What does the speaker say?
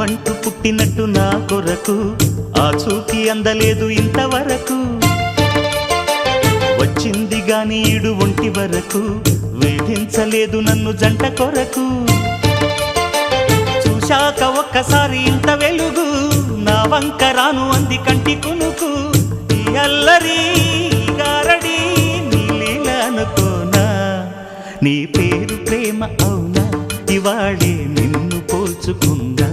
ప్రాణమంటూ పుట్టినట్టు నా కొరకు ఆ చూకి అందలేదు ఇంతవరకు వచ్చింది గాని ఈడు ఒంటి వరకు వేధించలేదు నన్ను జంట కొరకు చూశాక ఒక్కసారి ఇంత వెలుగు నా వంక రాను అంది కంటి కునుకు ఈ అల్లరి గారడి నీలీల అనుకోనా నీ పేరు ప్రేమ అవునా ఇవాళే నిన్ను పోల్చుకుందా